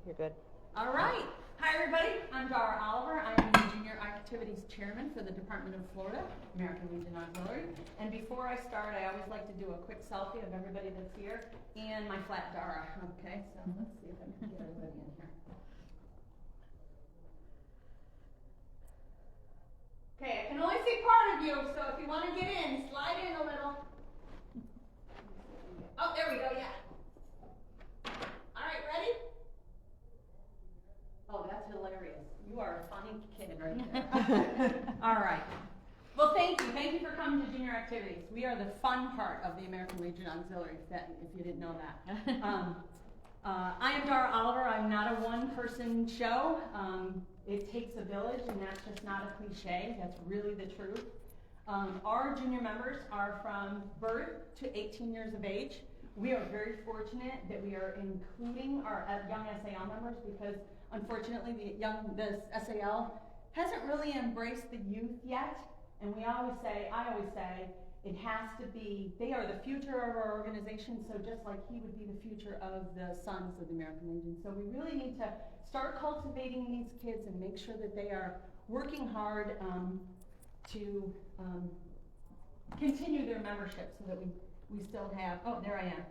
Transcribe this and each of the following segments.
You're good. All right. Hi, everybody. I'm Dara. I'm the Junior Activities Chairman for the Department of Florida, American Legion Auxiliary. And before I start, I always like to do a quick selfie of everybody that's here and my flat Dara. Okay, so let's see if I can get everybody in here. Okay, I can only see part of you, so if you want to get in, slide in a little. Oh, there we go, yeah. All right, ready? Oh, that's hilarious. You are a funny kid right there. All right. Well, thank you. Thank you for coming to Junior Activities. We are the fun part of the American Legion Auxiliary, if you didn't know that. I am Dara Oliver. I'm not a one-person show. It takes a village, and that's just not a cliche. That's really the truth. Our junior members are from birth to 18 years of age. We are very fortunate that we are including our young SAL members because unfortunately the SAL hasn't really embraced the youth yet. And I always say, it has to be, they are the future of our organization, so just like he would be the future of the sons of the American Legion. So we really need to start cultivating these kids and make sure that they are working hard to continue their membership so that we still have, oh, there I am.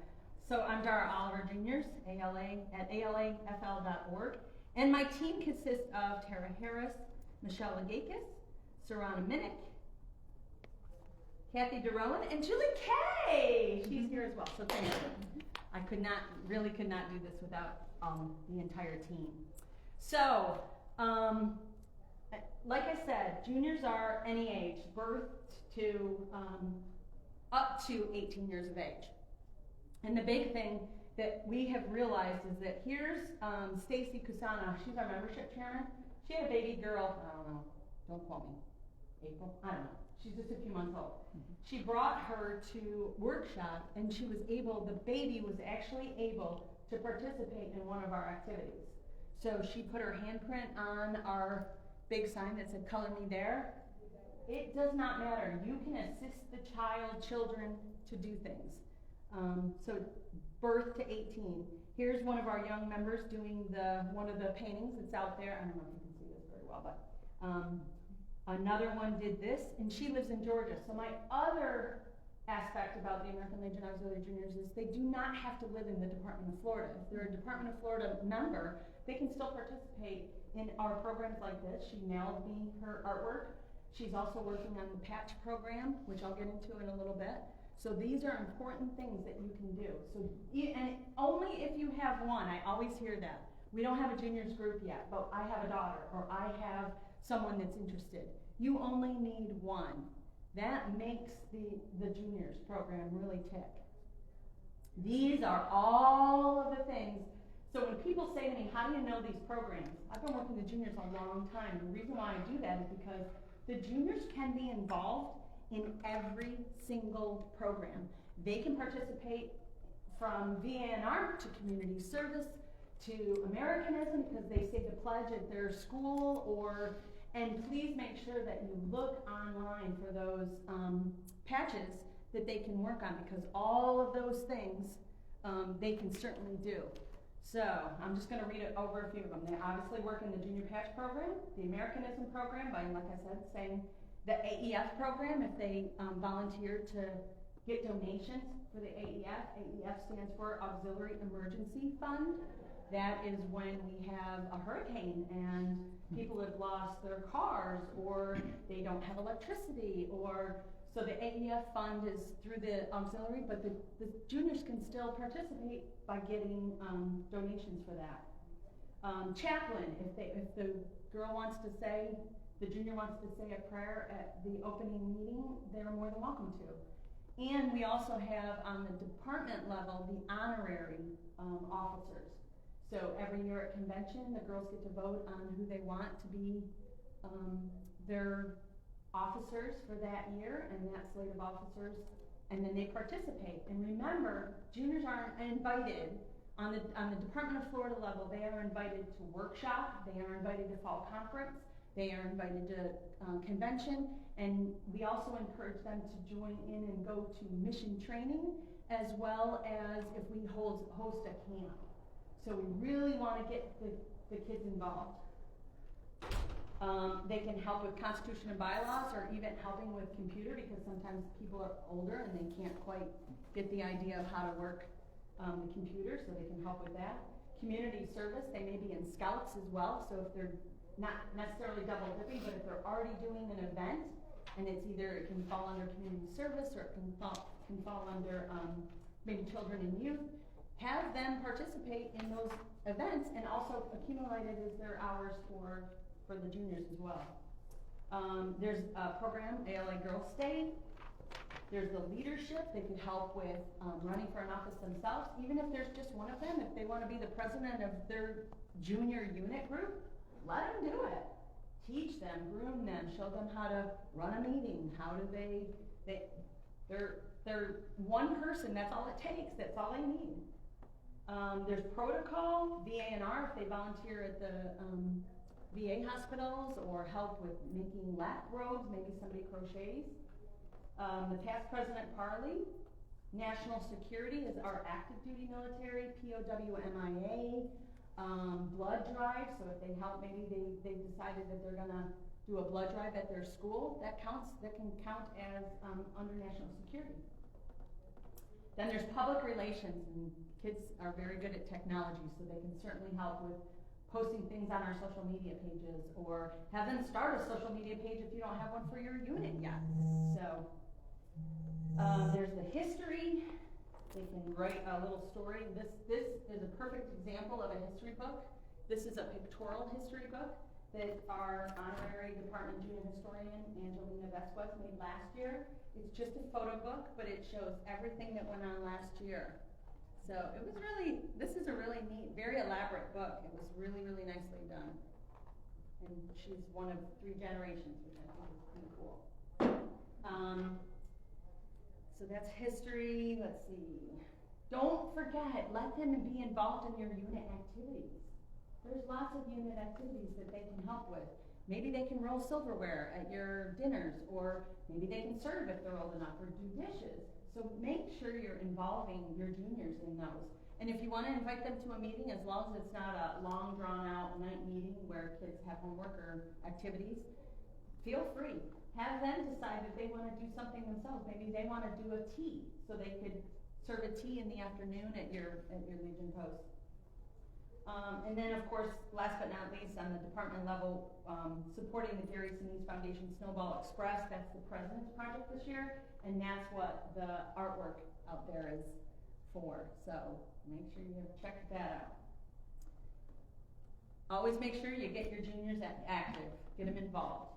So I'm Dara Oliver Juniors, ALA at alafl.org. And my team consists of Tara Harris, Michelle Legakis, Sarana Minnick, Kathy DeRowan, and Julie Kay. She's here as well, so thank you. I could not do this without the entire team. So, like I said, juniors are any age, birth to up to 18 years of age. And the big thing that we have realized is that here's Stacy Kusana. She's our membership chairman. She had a baby girl, I don't know, don't quote me, April? I don't know. She's just a few months old. She brought her to workshop, and the baby was actually able to participate in one of our activities. So she put her handprint on our big sign that said, "Color me there." It does not matter. You can assist the children to do things. So birth to 18. Here's one of our young members doing one of the paintings that's out there. I don't know if you can see this very well, but another one did this, and she lives in Georgia. So my other aspect about the American Legion Auxiliary Juniors is they do not have to live in the Department of Florida. If they're a Department of Florida member, they can still participate in our programs like this. She mailed me her artwork. She's also working on the patch program, which I'll get into in a little bit. So these are important things that you can do. So, and only if you have one. I always hear that. We don't have a juniors group yet, but I have a daughter, or I have someone that's interested. You only need one. That makes the juniors program really tick. These are all of the things. So when people say to me, how do you know these programs? I've been working with juniors a long time. The reason why I do that is because the juniors can be involved in every single program. They can participate from VNR to community service to Americanism because they say the pledge at their school, and please make sure that you look online for those patches that they can work on, because all of those things they can certainly do. So I'm just going to read it over a few of them. They obviously work in the Junior Patch program, the Americanism program by, like I said, saying the AEF program if they volunteer to get donations for the AEF. AEF stands for Auxiliary Emergency Fund. That is when we have a hurricane and people have lost their cars, or they don't have electricity, so the AEF fund is through the auxiliary, but the juniors can still participate by getting donations for that. Chaplain, if the girl wants to say, the junior wants to say a prayer at the opening meeting, they're more than welcome to. And we also have on the department level the honorary officers. So every year at convention, the girls get to vote on who they want to be their officers for that year, and that slate of officers, and then they participate. And remember, juniors aren't invited on the Department of Florida level. They are invited to workshop, they are invited to fall conference, they are invited to convention, and we also encourage them to join in and go to mission training, as well as if we host a camp. So we really want to get the kids involved. They can help with constitution and bylaws, or even helping with computer, because sometimes people are older and they can't quite get the idea of how to work the computer, so they can help with that. Community service, they may be in scouts as well, so if they're not necessarily double dipping, but if they're already doing an event, and it's either, it can fall under community service, or it can fall under maybe children and youth, have them participate in those events and also accumulate it as their hours for the juniors as well. There's a program, ALA Girls Stay. There's the leadership. They could help with running for an office themselves, even if there's just one of them. If they want to be the president of their junior unit group, let them do it. Teach them, groom them, show them how to run a meeting. How do they're one person, that's all it takes, that's all they need. There's protocol, VA&R, if they volunteer at the VA hospitals or help with making lap robes, maybe somebody crochets. The past president Parley. National security is our active duty military, POW MIA. Blood drive, so if they help, maybe they've decided that they're gonna do a blood drive at their school, that can count as under national security. Then there's public relations, and kids are very good at technology, so they can certainly help with posting things on our social media pages, or have them start a social media page if you don't have one for your unit yet. So there's the history. They can write a little story. This is a perfect example of a history book. This is a pictorial history book that our honorary department junior historian, Angelina Vesquez, made last year. It's just a photo book, but it shows everything that went on last year. So it was really, this is a really neat, very elaborate book. It was really, really nicely done. And she's one of 3 generations, which I think is kind of cool. So that's history. Let's see. Don't forget, let them be involved in your unit activities. There's lots of unit activities that they can help with. Maybe they can roll silverware at your dinners, or maybe they can serve if they're old enough, or do dishes. So make sure you're involving your juniors in those. And if you want to invite them to a meeting, as long as it's not a long, drawn-out night meeting where kids have homework or activities, feel free. Have them decide that they want to do something themselves. Maybe they want to do a tea, so they could serve a tea in the afternoon at your Legion post. And then, of course, last but not least, on the department level, supporting the Gary Sinise Foundation Snowball Express. That's the President's Project this year, and that's what the artwork out there is for. So make sure you check that out. Always make sure you get your juniors active, get them involved.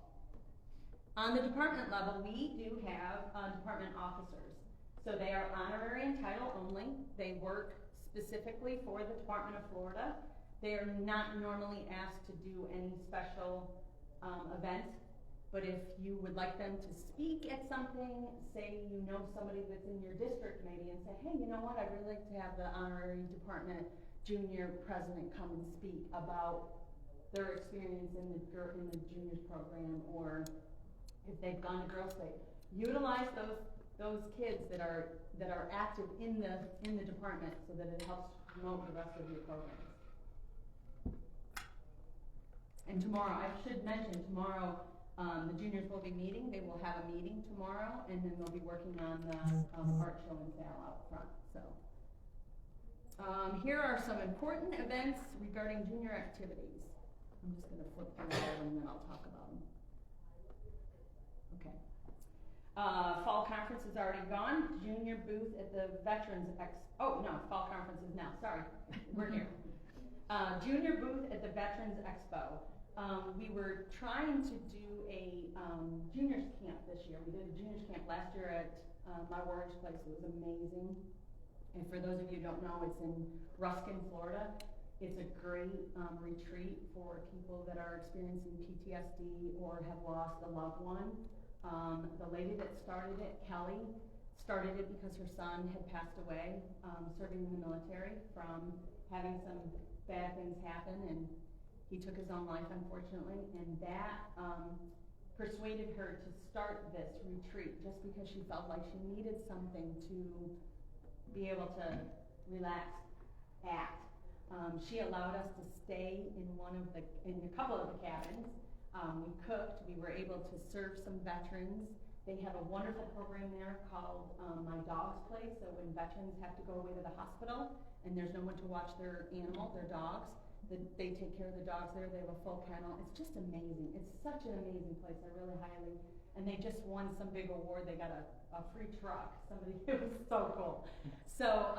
On the department level, we do have department officers. So they are honorary and title only. They work specifically for the Department of Florida. They are not normally asked to do any special event, but if you would like them to speak at something, say you know somebody that's in your district maybe, and say, hey, you know what, I'd really like to have the honorary department junior president come and speak about their experience in the juniors program, or if they've gone to Girls Day. Utilize those kids that are active in the department, so that it helps promote the rest of your programs. And tomorrow, I should mention, tomorrow the juniors will be meeting. They will have a meeting tomorrow, and then they'll be working on the art show and sale out front. So here are some important events regarding junior activities. I'm just going to flip through them and then I'll talk about them. Okay. Fall conference is already gone. Junior booth at the Veterans Fall conference is now. Sorry, we're here. Junior booth at the Veterans Expo. We were trying to do a juniors camp this year. We did a juniors camp last year at my Warriors Place. It was amazing. And for those of you who don't know, it's in Ruskin, Florida. It's a great retreat for people that are experiencing PTSD or have lost a loved one. The lady that started it, Kelly, started it because her son had passed away serving in the military from having some bad things happen, and he took his own life, unfortunately, and that persuaded her to start this retreat just because she felt like she needed something to be able to relax at. She allowed us to stay in in a couple of the cabins. We cooked, we were able to serve some veterans. They have a wonderful program there called My Dog's Place, so when veterans have to go away to the hospital and there's no one to watch their animal, their dogs, they take care of the dogs there, they have a full kennel. It's just amazing. It's such an amazing place, I really highly, and they just won some big award. They got a free truck. It was so cool. So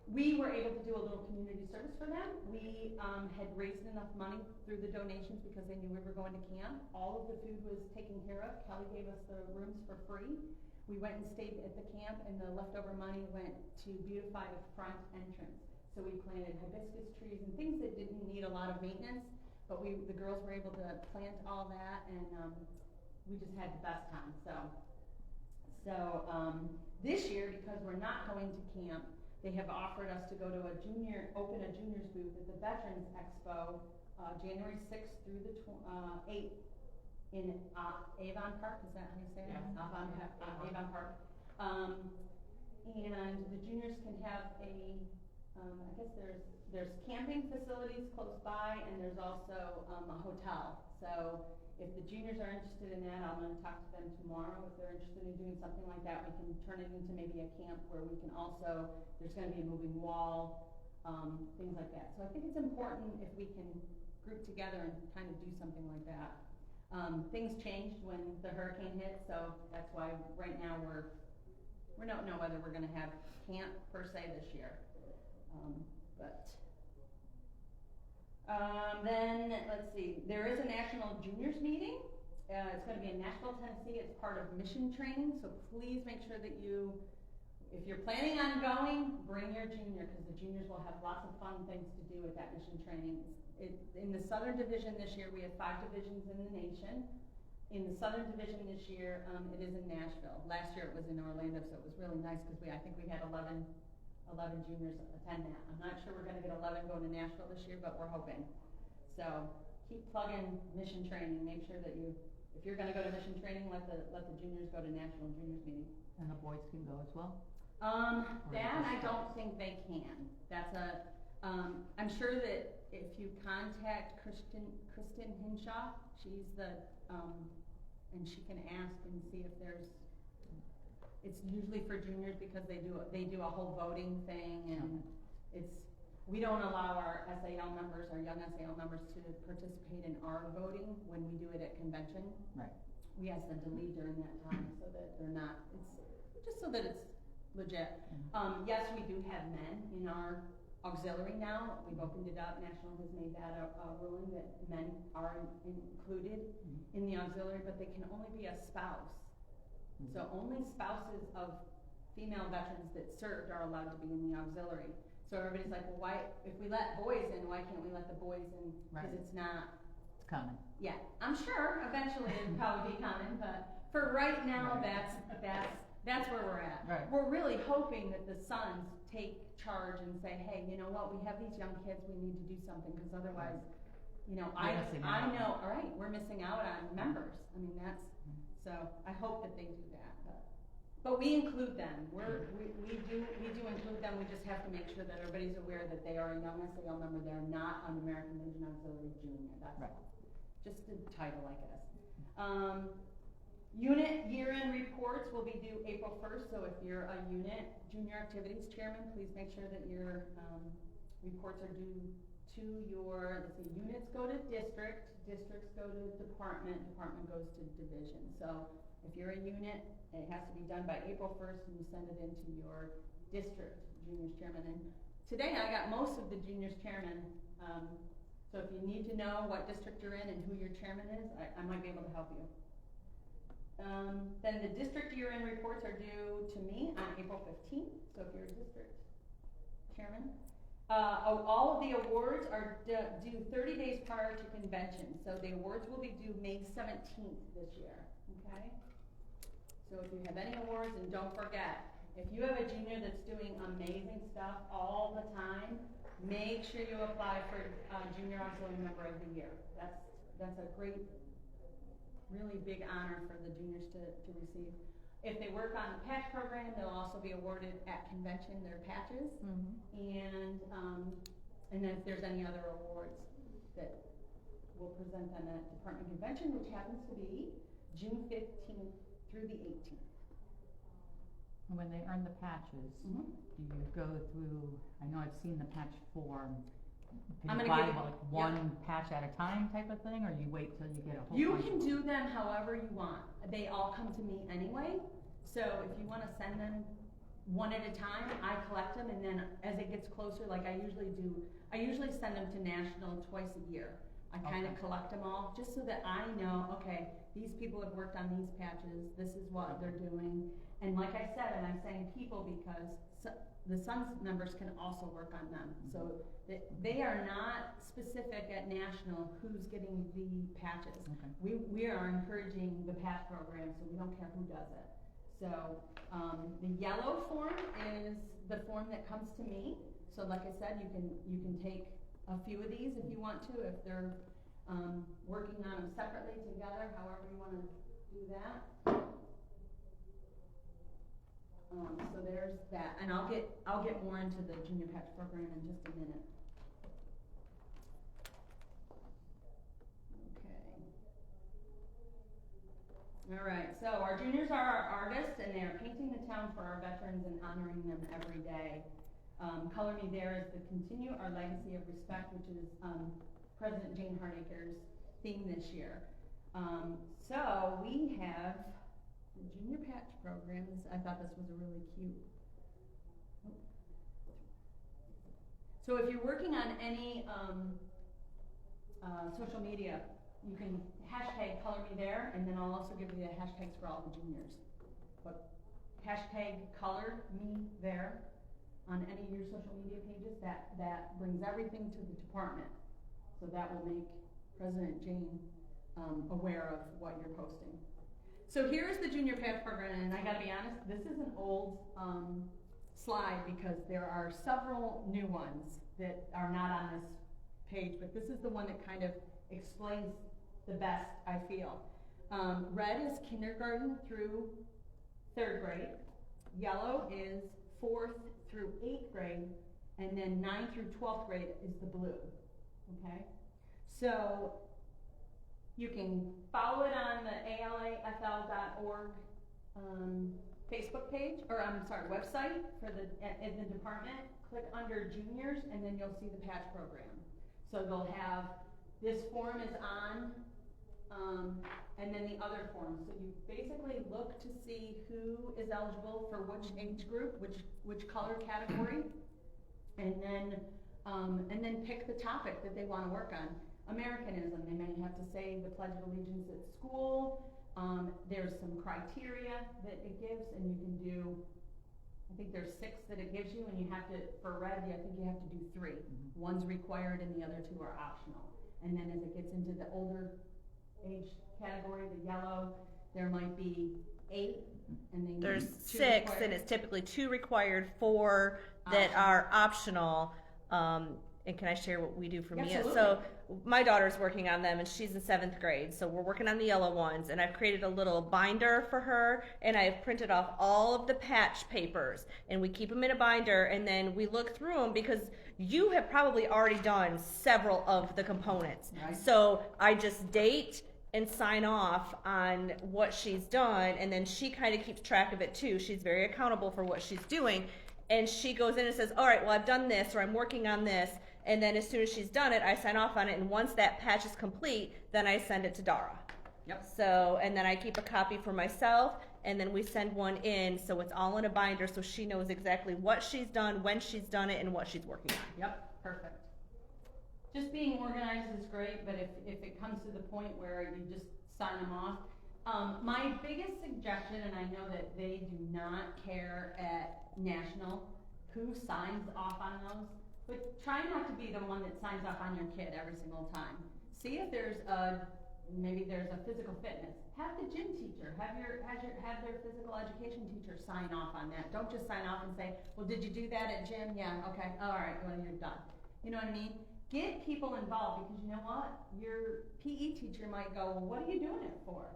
we were able to do a little community service for them. We had raised enough money through the donations because they knew we were going to camp. All of the food was taken care of. Kelly gave us the rooms for free. We went and stayed at the camp, and the leftover money went to beautify the front entrance. So we planted hibiscus trees and things that didn't need a lot of maintenance, but the girls were able to plant all that, and we just had the best time. So this year, because we're not going to camp, they have offered us to go to open a juniors booth at the Veterans Expo, January 6th through the 8th in Avon Park. Is that how you say it? Yeah. Avon Park. And the juniors can have I guess there's camping facilities close by, and there's also a hotel. So if the juniors are interested in that, I'm going to talk to them tomorrow. If they're interested in doing something like that, we can turn it into maybe a camp where we can also, there's going to be a moving wall, things like that. So I think it's important if we can group together and kind of do something like that. Things changed when the hurricane hit, so that's why right now we don't know whether we're going to have camp per se this year. Then let's see, there is a national juniors meeting. It's going to be in Nashville, Tennessee. It's part of mission training, so please make sure that if you're planning on going, bring your junior, because the juniors will have lots of fun things to do at that mission training. In the Southern Division this year, we have 5 divisions in the nation. In the Southern Division this year, it is in Nashville. Last year it was in Orlando, so it was really nice because I think we had 11 juniors attend that. I'm not sure we're going to get 11 going to Nashville this year, but we're hoping. So keep plugging mission training. Make sure that if you're going to go to mission training, let the juniors go to National Juniors meeting. And the boys can go as well? That I don't think they can. That's I'm sure that if you contact Kristen Hinshaw, she's and she can ask and see if it's usually for juniors because they do a whole voting thing, and we don't allow our SAL members, our young SAL members, to participate in our voting when we do it at convention. Right. We ask them to leave during that time so that they're not. It's just so that it's legit. Mm-hmm. Yes, we do have men in our auxiliary now. We've opened it up. National has made that a ruling that men are included in the auxiliary, but they can only be a spouse. So only spouses of female veterans that served are allowed to be in the auxiliary. So everybody's like, well, why, if we let boys in, why can't we let the boys in? Because it's not. It's common. Yeah, I'm sure eventually it'll probably be common, but for right now, that's where we're at. Right. We're really hoping that the sons take charge and say, hey, you know what, we have these young kids, we need to do something, because otherwise, I know, all right, we're missing out on members. I mean, so I hope that they do that. But we include them. We do include them. We just have to make sure that everybody's aware that they are a young SAL member. They're not an American Legion Auxiliary Junior. That's right. Just the title, I guess. Unit year-end reports will be due April 1st. So if you're a unit junior activities chairman, please make sure that your reports are due to your. Let's see, units go to district, districts go to department, department goes to division. So if you're a unit, it has to be done by April 1st, and you send it into your district juniors chairman. And today I got most of the juniors chairman. So if you need to know what district you're in and who your chairman is, I might be able to help you. Then the district year-end reports are due to me on April 15th. So if you're a district chairman. All of the awards are due 30 days prior to convention. So the awards will be due May 17th this year. Okay? So if you have any awards, and don't forget, if you have a junior that's doing amazing stuff all the time, make sure you apply for Junior Auxiliary Member of the Year. That's a great, really big honor for the juniors to receive. If they work on the patch program, they'll also be awarded at convention their patches. Mm-hmm. And And then if there's any other awards that we'll present them at department convention, which happens to be June 15th through the 18th. And when they earn the patches, Mm-hmm. do you go through, I know I've seen the patch form, I'm can you gonna buy give- like one patch at a time type of thing, or you wait till you get a whole You bunch can of them? do them however you want. They all come to me anyway. So if you wanna send them one at a time, I collect them, and then as it gets closer, like I usually send them to national twice a year. I kinda Okay. collect them all, just so that I know, okay, these people have worked on these patches, this is what they're doing. And like I said, and I'm saying people because the Suns members can also work on them. So they are not specific at national who's getting the patches. Okay. We are encouraging the patch program, so we don't care who does it. So, the yellow form is the form that comes to me. So like I said, you can take a few of these if you want to, if they're, working on them separately together, however you wanna do that. So there's that, and I'll get more into the junior patch program in just a minute. Okay. All right, so our juniors are our artists, and they are painting the town for our veterans and honoring them every day. Color Me There is to continue our legacy of respect, which is President Jane Hardacre's theme this year. So we have the junior patch programs. I thought this was a really cute. So if you're working on any social media, you can hashtag Color Me There, and then I'll also give you the hashtags for all the juniors. But hashtag Color Me There on any of your social media pages, that brings everything to the department. So that will make President Jane aware of what you're posting. So here's the junior patch program, and I gotta be honest, this is an old slide because there are several new ones that are not on this page, but this is the one that kind of explains the best, I feel. Red is kindergarten through 3rd grade. Yellow is 4th through 8th grade, and then 9th through 12th grade is the blue, okay? So you can follow it on the alafl.org Facebook page, or website for in the department. Click under juniors, and then you'll see the patch program. So they'll have, this form is on, and then the other forms. So you basically look to see who is eligible for which age group, which color category, and then pick the topic that they want to work on. Americanism, they may have to say the Pledge of Allegiance at school. There's some criteria that it gives, and you can do, I think there's 6 that it gives you, and you have to, for red, I think you have to do 3. Mm-hmm. One's required and the other 2 are optional. And then as it gets into the older age category, the yellow, there might be 8, and then There's 2 6, required. and it's typically 2 required, 4 that are optional. And can I share what we do for Mia? Absolutely. So my daughter's working on them, and she's in 7th grade. So we're working on the yellow ones, and I've created a little binder for her, and I've printed off all of the patch papers, and we keep them in a binder, and then we look through them because you have probably already done several of the components. Right. So I just date and sign off on what she's done, and then she kind of keeps track of it too. She's very accountable for what she's doing, and she goes in and says, all right, well, I've done this, or I'm working on this, and then as soon as she's done it, I sign off on it, and once that patch is complete, then I send it to Dara. Yep. So, and then I keep a copy for myself, and then we send one in, so it's all in a binder, so she knows exactly what she's done, when she's done it, and what she's working on. Yep, perfect. Just being organized is great, but if it comes to the point where you just sign them off, my biggest suggestion, and I know that they do not care at national who signs off on those, but try not to be the one that signs off on your kid every single time. See if there's maybe there's a physical fitness. Have the gym teacher, have their physical education teacher sign off on that. Don't just sign off and say, well, did you do that at gym? Yeah, okay, all right, well, you're done. You know what I mean? Get people involved, because you know what? Your PE teacher might go, well, what are you doing it for?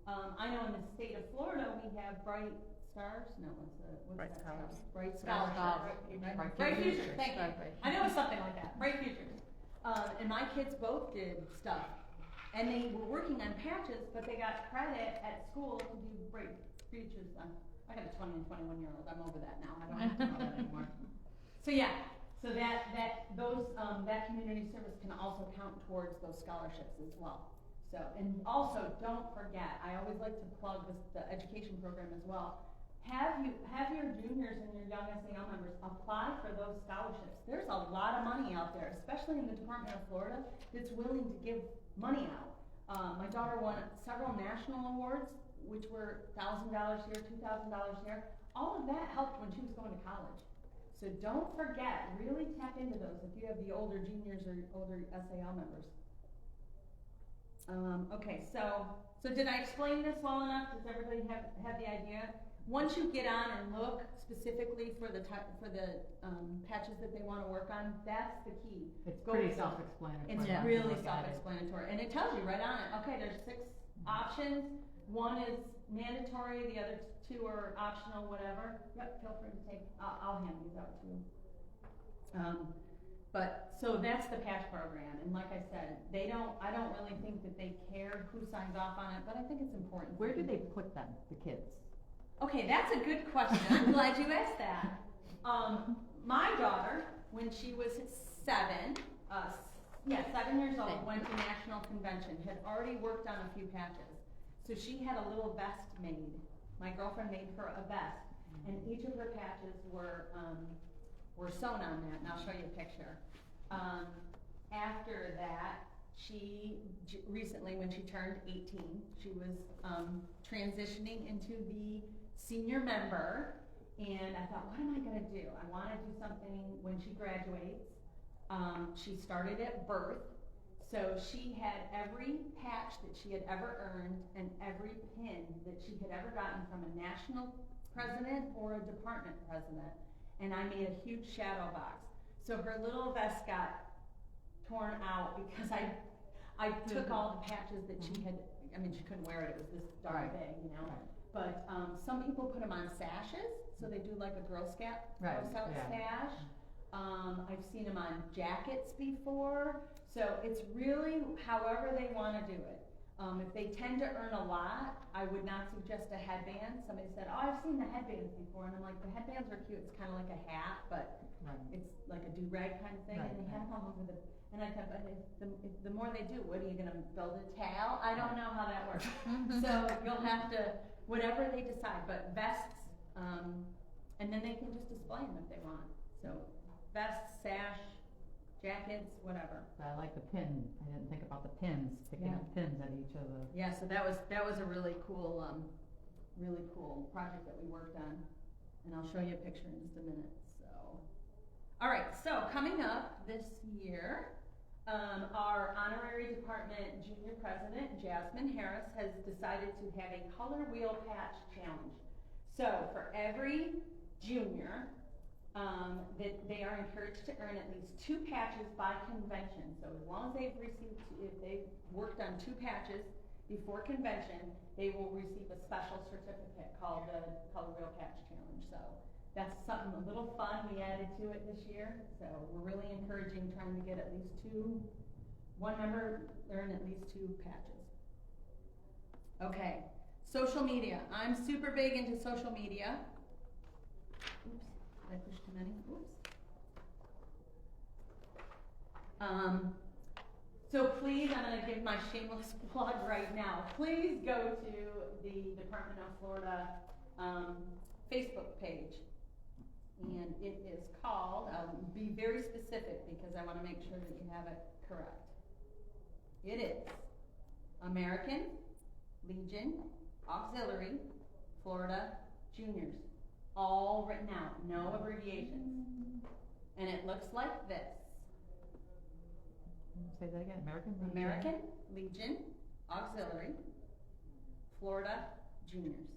I know in the state of Florida, we have bright Stars? No, what's Bright that? Scholars. Bright Scholars. Scholarship. Bright Bright Futures. Futures, thank you. I know it was something like that, Bright Futures. And my kids both did stuff. And they were working on patches, but they got credit at school to do Bright Futures stuff. I got a 20 and 21-year-old, I'm over that now, I don't have to know that anymore. So yeah, so that community service can also count towards those scholarships as well. So, and also, don't forget, I always like to plug the education program as well. Have your juniors and your young SAL members apply for those scholarships. There's a lot of money out there, especially in the Department of Florida, that's willing to give money out. My daughter won several national awards, which were $1,000 here, $2,000 here. All of that helped when she was going to college. So don't forget, really tap into those if you have the older juniors or older SAL members. Okay, so did I explain this well enough? Does everybody have the idea? Once you get on and look specifically for the patches that they want to work on, that's the key. It's Go pretty with them. self-explanatory. It's once you really look at it. self-explanatory, and it tells you right on it. Okay, there's 6 options. One is mandatory, the other 2 are optional, whatever. Yep, feel free to take. I'll hand these out to you. But so that's the patch program, and like I said, I don't really think that they care who signs off on it, but I think it's important. Where do they put them, the kids? Okay, that's a good question. I'm glad you asked that. My daughter, when she was 7 years old, went to national convention, had already worked on a few patches. So she had a little vest made. My girlfriend made her a vest, and each of her patches were sewn on that, and I'll show you a picture. After that, she recently, when she turned 18, she was transitioning into the senior member, and I thought, what am I gonna do? I wanna do something when she graduates. She started at birth, so she had every patch that she had ever earned and every pin that she had ever gotten from a national president or a department president, and I made a huge shadow box. So her little vest got torn out because I took all the patches that she had, I mean, she couldn't wear it, it was this darn big, you know? Right. But some people put them on sashes, so they do like a Girl Scout sash. I've seen them on jackets before, so it's really however they want to do it. If they tend to earn a lot, I would not suggest a headband. Somebody said, oh, I've seen the headbands before, and I'm like, the headbands are cute, it's kind of like a hat, but it's like a do-rag kind of thing, and they have them all over the, and I thought, but if the more they do, what are you gonna build a tail? I don't know how that works. So you'll have to, whatever they decide, but vests, and then they can just display them if they want. So vests, sash, jackets, whatever. I like the pin. I didn't think about the pins, picking up pins at each of the. Yeah, so that was a really cool project that we worked on, and I'll show you a picture in just a minute. So, all right. So coming up this year, our honorary department junior president Jasmine Harris has decided to have a color wheel patch challenge. So for every junior, that they are encouraged to earn at least 2 patches by convention. So as long as if they've worked on 2 patches before convention, they will receive a special certificate called the Color Wheel Patch Challenge. So that's something a little fun we added to it this year. So we're really encouraging trying to get at least 1 member earn at least 2 patches. Okay, social media. I'm super big into social media. Oops. I pushed too many. Oops. So please, I'm going to give my shameless plug right now. Please go to the Department of Florida Facebook page. And it is called, I'll be very specific because I want to make sure that you have it correct. It is American Legion Auxiliary Florida Juniors. All written out, no abbreviations. And it looks like this. Say that again, American Legion Auxiliary Florida Juniors.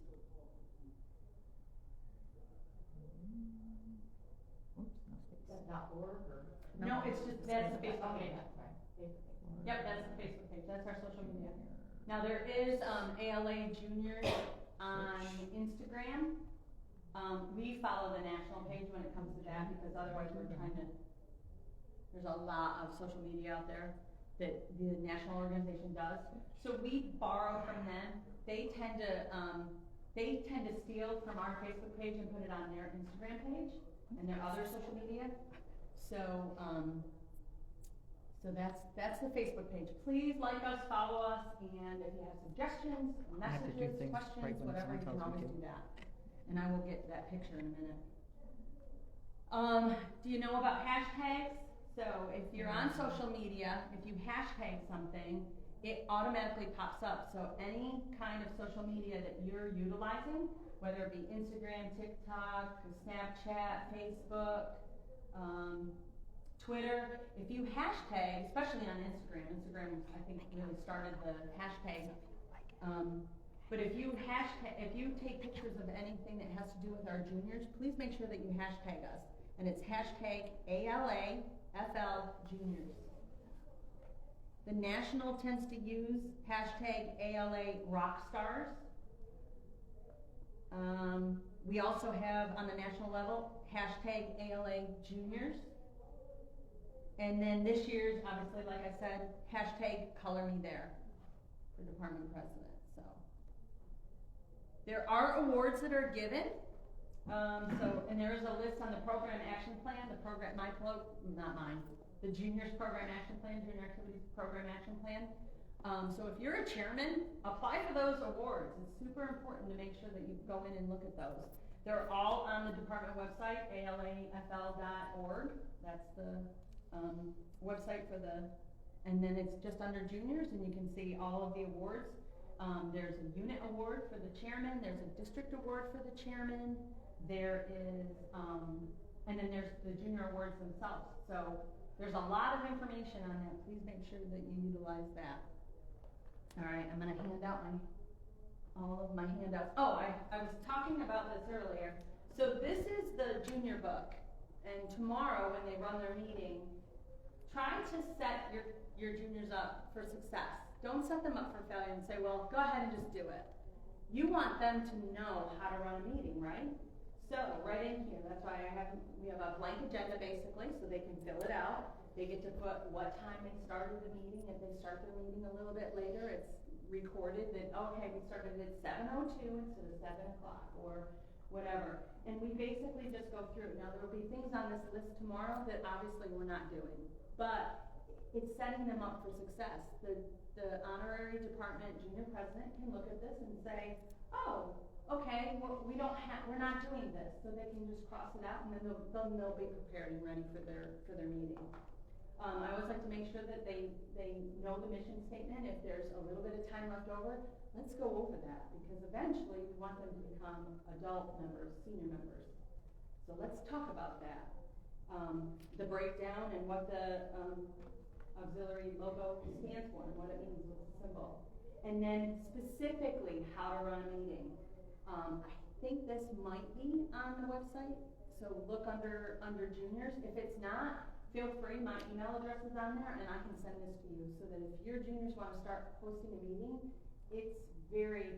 Oops, no space. That's not org or? No, it's just, that's the Facebook page. Right. Yep, that's the Facebook page, that's our social media. Now there is ALA Juniors on Instagram, We follow the national page when it comes to that, because otherwise we're trying to, there's a lot of social media out there that the national organization does. So we borrow from them. They tend to steal from our Facebook page and put it on their Instagram page and their other social media. So, so that's the Facebook page. Please like us, follow us, and if you have suggestions, I have to do messages, things questions, right when whatever, you someone can tells me always to. do that. And I will get that picture in a minute. Do you know about hashtags? So if you're on social media, if you hashtag something, it automatically pops up. So any kind of social media that you're utilizing, whether it be Instagram, TikTok, Snapchat, Facebook, Twitter, if you hashtag, especially on Instagram, I think really started the hashtag. But if you take pictures of anything that has to do with our juniors, please make sure that you hashtag us. And it's hashtag ALAFL Juniors. The national tends to use hashtag ALA Rockstars. We also have on the national level hashtag ALA Juniors. And then this year's, obviously, like I said, hashtag Color Me There for department president. So there are awards that are given. And there is a list on the program action plan, the juniors program action plan, junior activities program action plan. So if you're a chairman, apply for those awards. It's super important to make sure that you go in and look at those. They're all on the department website, alafl.org. That's the website for and then it's just under juniors, and you can see all of the awards. There's a unit award for the chairman, there's a district award for the chairman, there is, and then there's the junior awards themselves. So there's a lot of information on that. Please make sure that you utilize that. All right, I'm gonna hand out all of my handouts. Oh, I was talking about this earlier. So this is the junior book, and tomorrow when they run their meeting, try to set your juniors up for success. Don't set them up for failure and say, well, go ahead and just do it. You want them to know how to run a meeting, right? So right in here, that's why we have a blank agenda basically, so they can fill it out. They get to put what time they started the meeting. If they start their meeting a little bit later, it's recorded that, okay, we started at 7:02 instead of 7 o'clock or whatever. And we basically just go through. Now there will be things on this list tomorrow that obviously we're not doing, but it's setting them up for success. The honorary department junior president can look at this and say, oh, okay, well, we're not doing this, so they can just cross it out, and then they'll be prepared and ready for their meeting. I always like to make sure that they know the mission statement. If there's a little bit of time left over, let's go over that, because eventually we want them to become adult members, senior members. So let's talk about that. The breakdown and what the auxiliary logo stands for and what it means with the symbol. And then specifically how to run a meeting. I think this might be on the website, so look under juniors. If it's not, feel free, my email address is on there, and I can send this to you, so that if your juniors want to start hosting a meeting, it's very,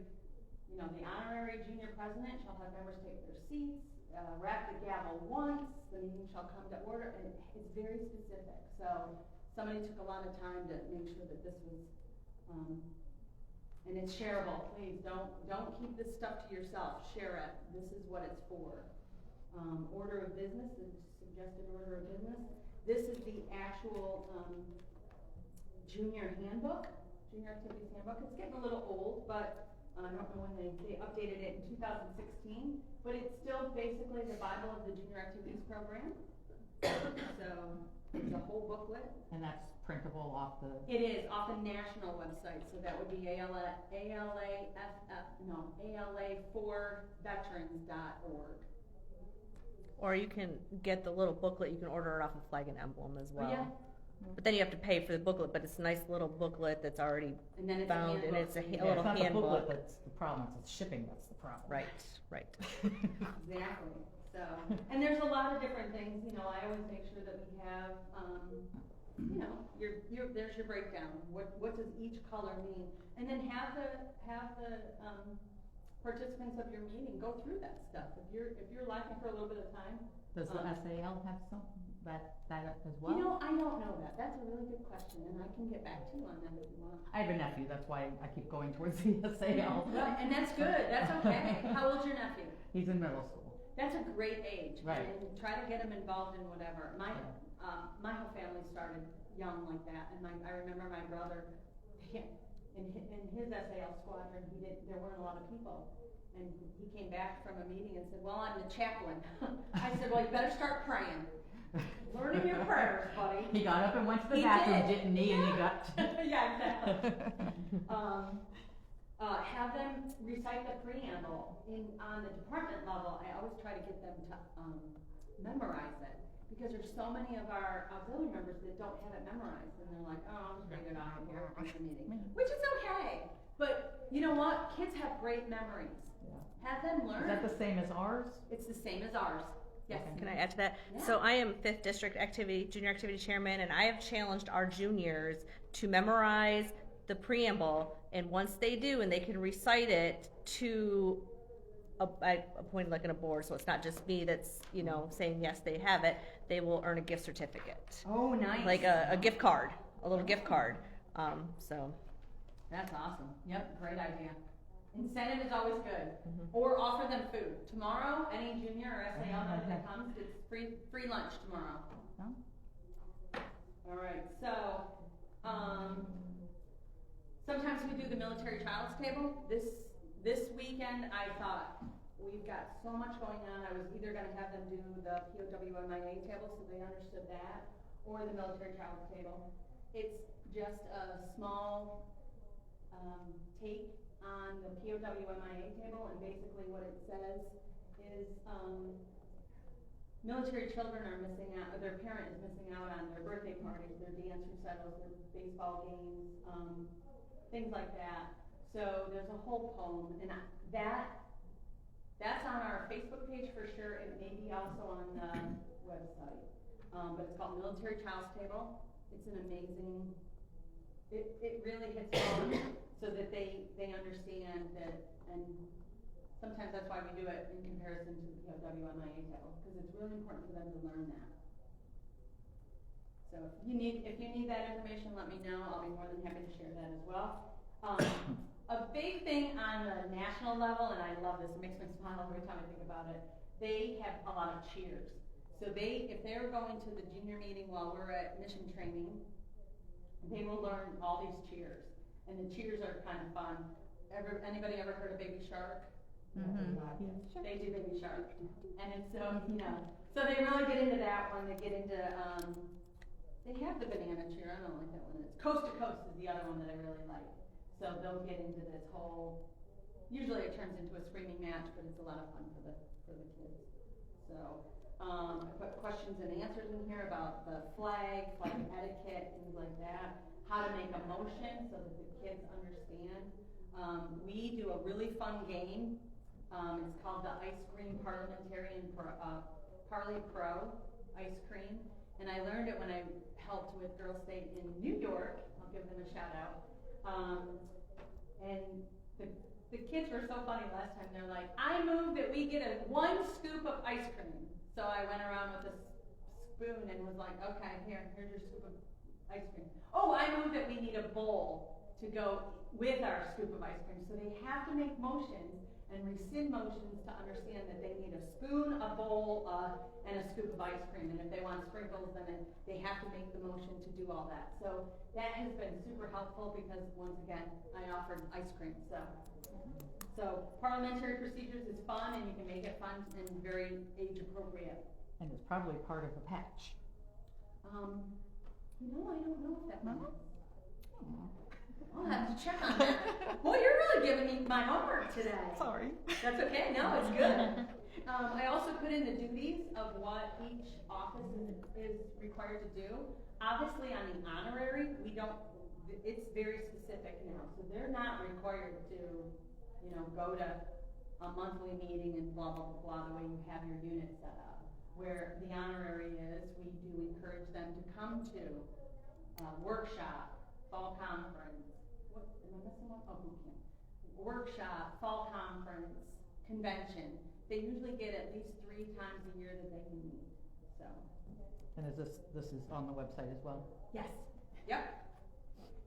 the honorary junior president shall have members take their seats, rap the gavel once, the meeting shall come to order, and it's very specific. So somebody took a lot of time to make sure that this was, and it's shareable. Please don't keep this stuff to yourself. Share it. This is what it's for. Order of business, the suggested order of business. This is the actual junior handbook, junior activities handbook. It's getting a little old, but I don't know when they updated it in 2016, but it's still basically the Bible of the junior activities program. So it's a whole booklet. And that's printable off the. It is off the national website, so that would be ALA4veterans.org. Or you can get the little booklet, you can order it off of Flag and Emblem as well. Yeah. But then you have to pay for the booklet, but it's a nice little booklet that's already And then it's bound, and it's a Yeah, little it's not the booklet handbook. that's the problem, it's shipping that's the problem. Right. Exactly. So, and there's a lot of different things. I always make sure that we have, there's your breakdown. What does each color mean? And then have the participants of your meeting go through that stuff. If you're lacking for a little bit of time. Does the SAL have some, that as well? You know, I don't know that. That's a really good question, and I can get back to you on that if you want. I have a nephew, that's why I keep going towards the SAL. Right, and that's good. That's okay. How old's your nephew? He's in middle school. That's a great age. Right. And try to get him involved in whatever. My whole family started young like that, and I remember my brother, in his SAL squadron, there weren't a lot of people. And he came back from a meeting and said, well, I'm the chaplain. I said, well, you better start praying. Learning your prayers, buddy. He got up and went to the He bathroom, did. didn't he? And he got. Yeah, exactly. Have them recite the preamble on the department level. I always try to get them to memorize it, because there's so many of our auxiliary members that don't have it memorized, and they're like, oh, I'm just gonna get out of here at the meeting, which is okay. But you know what? Kids have great memories. Yeah. Have them learn. Is that the same as ours? It's the same as ours. Yes. Okay. Can I add to that? Yeah. So I am 5th District Junior Activity Chairman, and I have challenged our juniors to memorize the preamble, and once they do, and they can recite it to, I appointed like in a board, so it's not just me that's, saying yes, they have it, they will earn a gift certificate. Oh, nice. Like a gift card, a little gift card, so. That's awesome. Yep, great idea. Incentive is always good. Mhm. Or offer them food. Tomorrow, any junior or SAL member that comes gets free lunch tomorrow. No? All right, so, sometimes we do the military child's table. This weekend, I thought, we've got so much going on. I was either gonna have them do the POWMIA table, so they understood that, or the military child's table. It's just a small, take on the POWMIA table, and basically what it says is, military children are missing out, or their parent is missing out on their birthday parties, their dance recitals, their baseball games, things like that. So there's a whole poem, and that's on our Facebook page for sure. It may be also on the website, but it's called Military Child's Table. It's an amazing, it really hits home so that they understand that, and sometimes that's why we do it in comparison to the POWMIA table, because it's really important for them to learn that. So if you need that information, let me know. I'll be more than happy to share that as well. A big thing on the national level, and I love this, it makes me smile every time I think about it, they have a lot of cheers. So if they're going to the junior meeting while we're at mission training, they will learn all these cheers. And the cheers are kind of fun. Anybody ever heard of Baby Shark? Mm-hmm. They do Baby Shark. And it's so they really get into that one. They get into, they have the banana cheer. I don't like that one. It's Coast to Coast is the other one that I really like. So they'll get into this whole, usually it turns into a screaming match, but it's a lot of fun for the kids. So, I put questions and answers in here about the flag etiquette, things like that. How to make a motion so that the kids understand. We do a really fun game. It's called the Ice Cream Parliamentarian Parley Pro Ice Cream. And I learned it when I helped with Girl State in New York. I'll give them a shout out. And the kids were so funny last time. They're like, I move that we get one scoop of ice cream. So I went around with a spoon and was like, okay, here's your scoop of ice cream. Oh, I move that we need a bowl to go with our scoop of ice cream. So they have to make motions and rescind motions to understand that they need a spoon, a bowl, and a scoop of ice cream. And if they want sprinkles, then they have to make the motion to do all that. So that has been super helpful because, once again, I offered ice cream. So parliamentary procedures is fun, and you can make it fun and very age appropriate. And it's probably part of the patch. I don't know if that No? I'll have to check on that. Boy, you're really giving me my homework today. Sorry. That's okay. No, it's good. I also put in the duties of what each office is required to do. Obviously, on the honorary, it's very specific now. So they're not required to, go to a monthly meeting and blah, blah, blah, blah, the way you have your unit set up. Where the honorary is, we do encourage them to come to workshop, fall conference. What, am I missing one? Oh, boot camp. workshop, fall conference, convention, they usually get at least 3 times a year that they can meet, so. And is this is on the website as well? Yes, yep.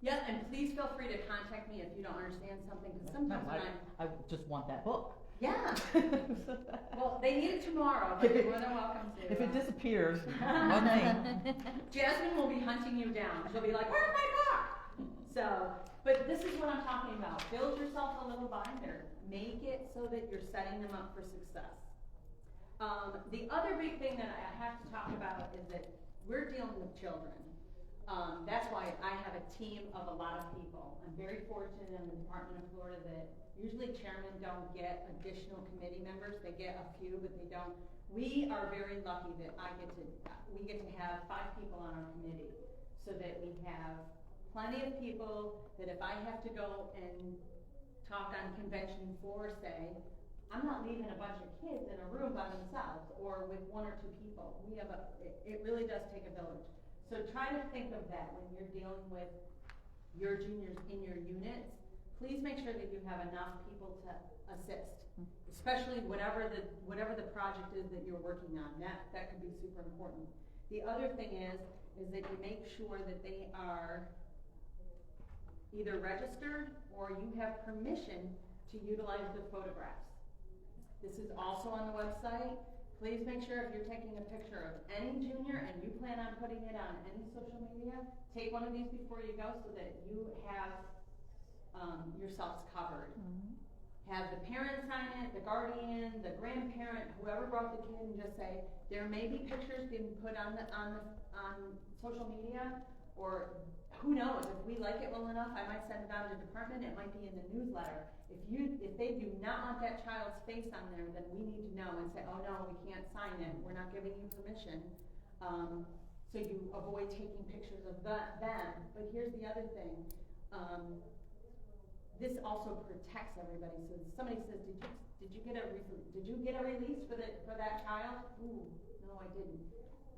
Yeah, and please feel free to contact me if you don't understand something, because sometimes No, when I just want that book. yeah, well, they need it tomorrow, but you're more than welcome to. If it disappears, one thing. Jasmine will be hunting you down. She'll be like, "Where's my book?" So, but this is what I'm talking about. Build yourself a little binder. Make it so that you're setting them up for success. The other big thing that I have to talk about is that we're dealing with children. That's why I have a team of a lot of people. I'm very fortunate in the Department of Florida that usually chairmen don't get additional committee members. They get a few, but they don't. We are very lucky that we get to have 5 people on our committee, so that we have plenty of people that if I have to go and talk on convention 4, say, I'm not leaving a bunch of kids in a room by themselves or with 1 or 2 people. It really does take a village. So try to think of that when you're dealing with your juniors in your units. Please make sure that you have enough people to assist, especially whatever the project is that you're working on. That could be super important. The other thing is that you make sure that they are either registered or you have permission to utilize the photographs. This is also on the website. Please make sure if you're taking a picture of any junior and you plan on putting it on any social media, take one of these before you go so that you have yourselves covered. Mm-hmm. Have the parent sign it, the guardian, the grandparent, whoever brought the kid, and just say, there may be pictures being put on social media, or who knows, if we like it well enough, I might send it out to the department, it might be in the newsletter. If they do not want that child's face on there, then we need to know and say, oh no, we can't sign it, we're not giving you permission. So you avoid taking pictures of them. But here's the other thing. This also protects everybody. So somebody says, did you get a release for that child? Ooh, no, I didn't.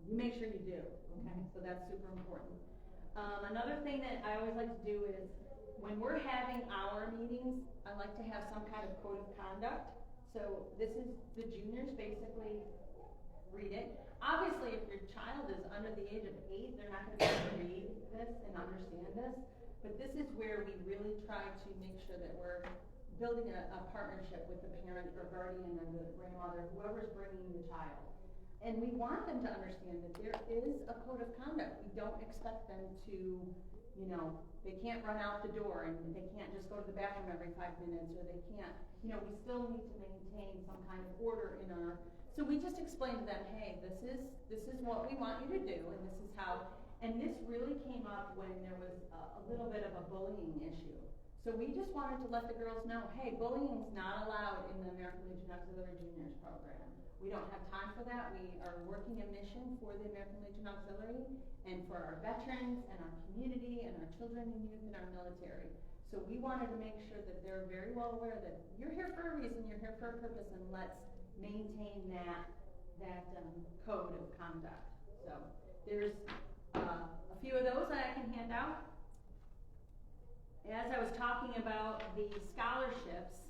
You make sure you do. Okay, so that's super important. Another thing that I always like to do is when we're having our meetings, I like to have some kind of code of conduct. So this is the juniors basically read it. Obviously, if your child is under the age of 8, they're not going to be able to read this and understand this. But this is where we really try to make sure that we're building a partnership with the parent or guardian or the grandmother, whoever's bringing the child. And we want them to understand that there is a code of conduct. We don't expect them to, they can't run out the door and they can't just go to the bathroom every 5 minutes, or they can't, we still need to maintain some kind of order in our, so we just explain to them, hey, this is what we want you to do, and this is how, and this really came up when there was a little bit of a bullying issue. So we just wanted to let the girls know, hey, bullying is not allowed in the American Legion Auxiliary Juniors program. We don't have time for that. We are working a mission for the American Legion Auxiliary and for our veterans and our community and our children and youth and our military. So we wanted to make sure that they're very well aware that you're here for a reason, you're here for a purpose, and let's maintain that code of conduct. So there's a few of those that I can hand out. As I was talking about the scholarships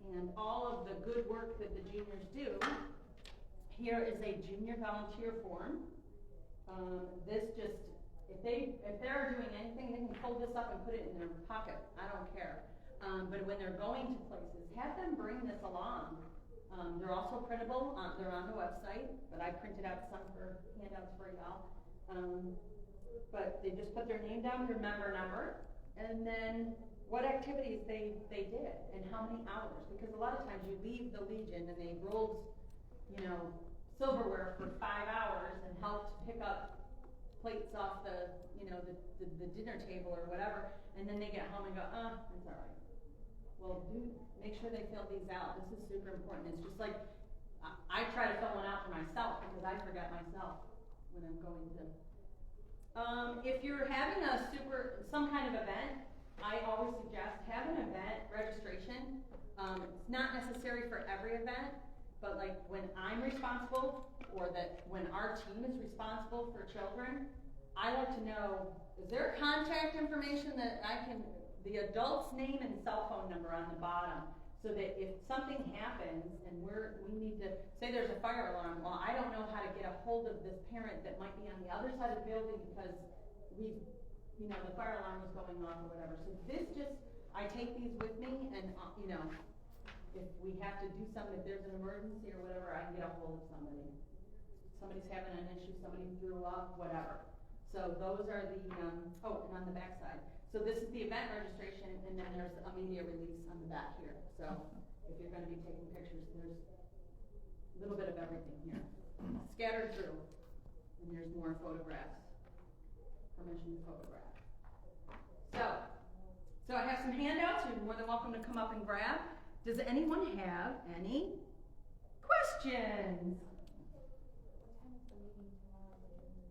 and all of the good work that the juniors do, here is a junior volunteer form. If they're doing anything, they can fold this up and put it in their pocket. I don't care. But when they're going to places, have them bring this along. They're also printable. They're on the website, but I printed out some for handouts for y'all. But they just put their name down, their member number, and then what activities they did and how many hours. Because a lot of times you leave the Legion and they rolled, silverware for 5 hours and helped pick up plates off the dinner table or whatever, and then they get home and go, it's all right. Well, make sure they fill these out. This is super important. It's just like, I try to fill one out for myself because I forget myself when I'm going to. If you're having some kind of event, I always suggest have an event registration. It's not necessary for every event, but like when I'm responsible or when our team is responsible for children, I like to know, is there contact information that the adult's name and cell phone number on the bottom, so that if something happens and we need to, say there's a fire alarm, well, I don't know how to get a hold of this parent that might be on the other side of the building because the fire alarm was going off or whatever. So this just, I take these with me and, if we have to do something, if there's an emergency or whatever, I can get a hold of somebody. Somebody's having an issue, somebody threw up, whatever. So those are the, and on the back side. So this is the event registration, and then there's a media release on the back here. So if you're gonna be taking pictures, there's a little bit of everything here, scattered through. And there's more photographs, permission to photograph. So I have some handouts, you're more than welcome to come up and grab. Does anyone have any questions?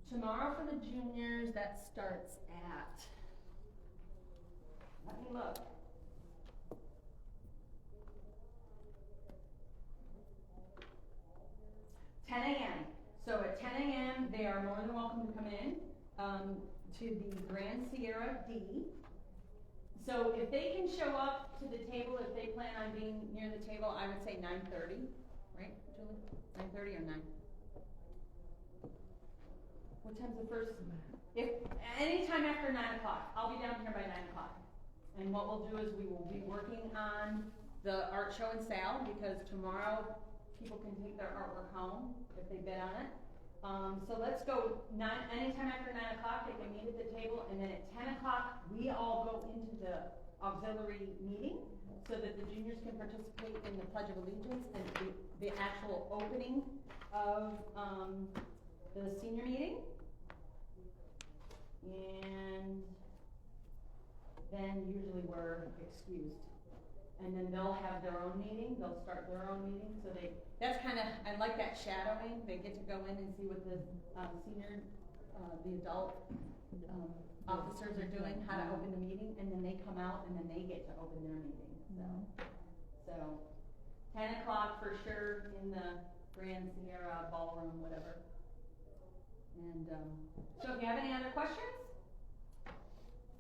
Tomorrow for the juniors, that starts at, let me look. 10 a.m. So at 10 a.m. they are more than welcome to come in to the Grand Sierra D. So if they can show up to the table, if they plan on being near the table, I would say 9:30, right, Julie? 9:30 or 9? What time's the first? If anytime after 9 o'clock, I'll be down here by 9 o'clock. And what we'll do is we will be working on the art show and sale, because tomorrow people can take their artwork home if they bid on it. So let's go anytime after 9 o'clock, they can meet at the table, and then at 10 o'clock, we all go into the auxiliary meeting so that the juniors can participate in the Pledge of Allegiance and the actual opening of the senior meeting. And then usually we're excused. And then they'll have their own meeting, they'll start their own meeting, so that's kind of, I like that shadowing, they get to go in and see what the senior, the adult officers are doing, how to open the meeting, and then they come out and then they get to open their meeting, so 10 o'clock for sure in the Grand Sierra Ballroom, whatever. And so if you have any other questions,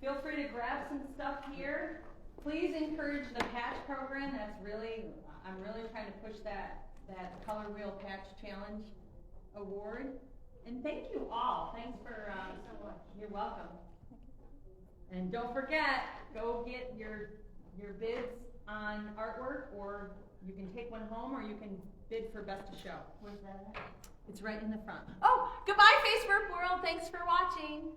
feel free to grab some stuff here. Please encourage the patch program. I'm really trying to push that Color Wheel Patch Challenge award. And thank you all. Thanks for, so much. You're welcome. And don't forget, go get your bids on artwork, or you can take one home, or you can bid for Best of Show. Where's that at? It's right in the front. Oh, goodbye, Facebook world. Thanks for watching.